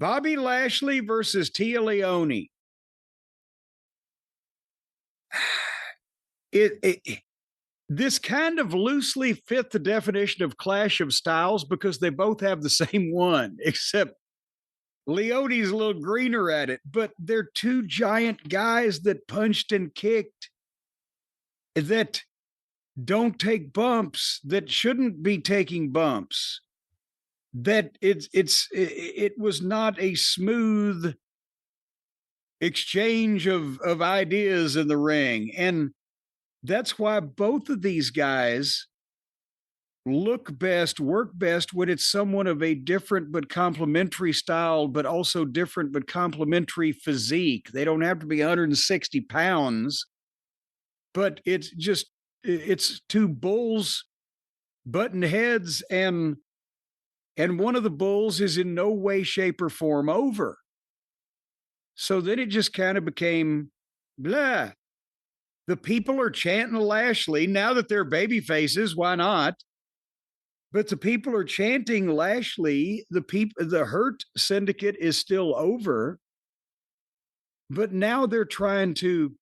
Bobby Lashley versus Tia Leone. This kind of loosely fit the definition of clash of styles because they both have the same one, except Leone's a little greener at it. But they're two giant guys that punched and kicked, that don't take bumps, that shouldn't be taking bumps. That it was not a smooth exchange of ideas in the ring. And that's why both of these guys look best, work best when it's someone of a different but complementary style, but also different but complementary physique. They don't have to be 160 pounds, but it's two bulls button heads, and one of the bulls is in no way, shape, or form over. So then it just kind of became blah. The people are chanting Lashley now that they're baby faces. Why not? But the people are chanting Lashley. The Hurt Syndicate is still over. But now they're trying to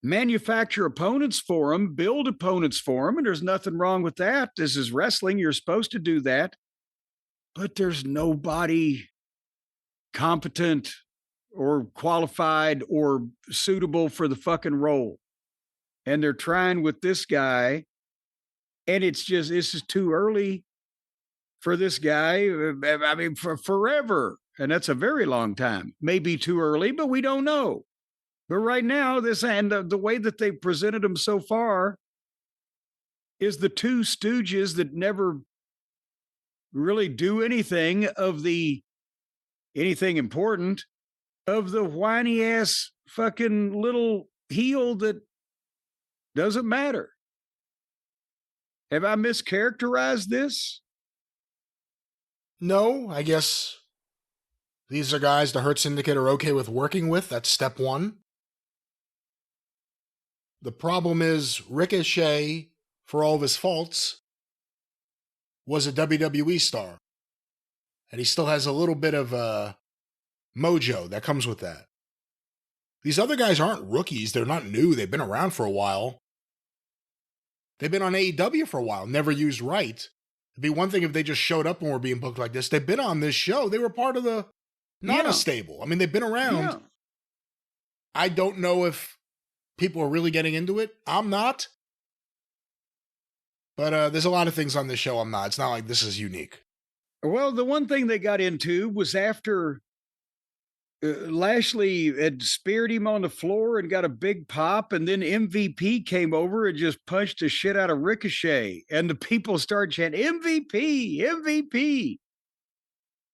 manufacture opponents for him, build opponents for him. And there's nothing wrong with that. This is wrestling. You're supposed to do that. But there's nobody competent or qualified or suitable for the fucking role. And they're trying with this guy. And this is too early for this guy. I mean, for forever. And that's a very long time. Maybe too early, but we don't know. But right now, the way that they presented him so far is the two stooges that never really do anything important, of the whiny ass fucking little heel that doesn't matter. Have I mischaracterized this? No, I guess these are guys the Hurt Syndicate are okay with working with. That's step one. The problem is Ricochet, for all of his faults, was a WWE star. And he still has a little bit of mojo that comes with that. These other guys aren't rookies. They're not new. They've been around for a while. They've been on AEW for a while, never used right. It'd be one thing if they just showed up and were being booked like this. They've been on this show. They were part of the Nana stable. I mean, they've been around. Yeah. I don't know if people are really getting into it. I'm not. But there's a lot of things on this show I'm not. It's not like this is unique. Well, the one thing they got into was after Lashley had speared him on the floor and got a big pop, and then MVP came over and just punched the shit out of Ricochet, and the people started chanting MVP, MVP.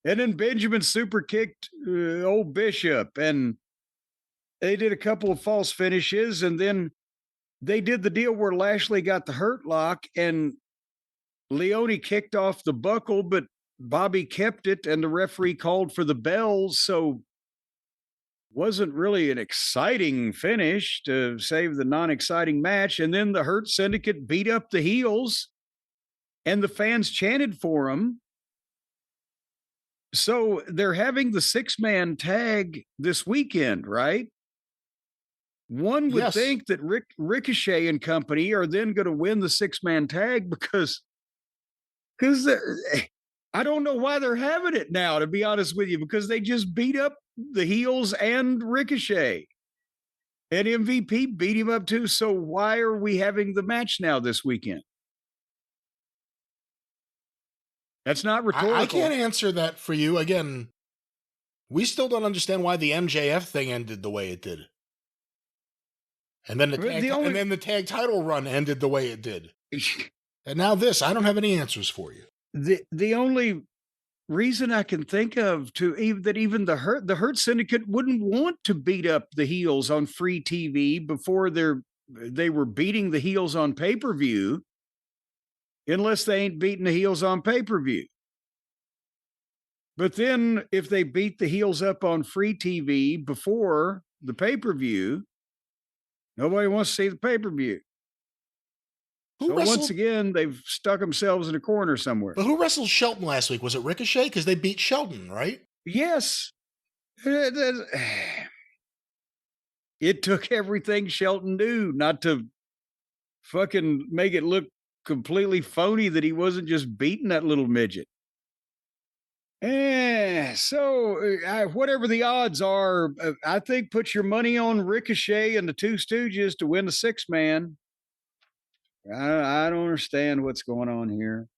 And then Benjamin super kicked old Bishop, and they did a couple of false finishes, and then they did the deal where Lashley got the hurt lock and Leone kicked off the buckle, but Bobby kept it, and the referee called for the bells. So wasn't really an exciting finish to save the non-exciting match. And then the Hurt Syndicate beat up the heels, and the fans chanted for them. So they're having the 6-man tag this weekend, right? One would think that Ricochet and company are then going to win the 6-man tag because I don't know why they're having it now, to be honest with you, because they just beat up the heels and Ricochet. And MVP beat him up too. So why are we having the match now this weekend? That's not rhetorical. I can't answer that for you. Again, we still don't understand why the MJF thing ended the way it did. And then the tag title run ended the way it did. And now this, I don't have any answers for you. The only reason I can think of that even the Hurt Syndicate wouldn't want to beat up the heels on free TV before they were beating the heels on pay-per-view, unless they ain't beating the heels on pay-per-view. But then if they beat the heels up on free TV before the pay-per-view, nobody wants to see the pay-per-view. So once again, they've stuck themselves in a corner somewhere. But who wrestled Shelton last week? Was it Ricochet? Because they beat Shelton, right? Yes. It took everything Shelton knew not to fucking make it look completely phony that he wasn't just beating that little midget. Whatever the odds are, I think put your money on Ricochet and the Two Stooges to win the six man. I don't understand what's going on here.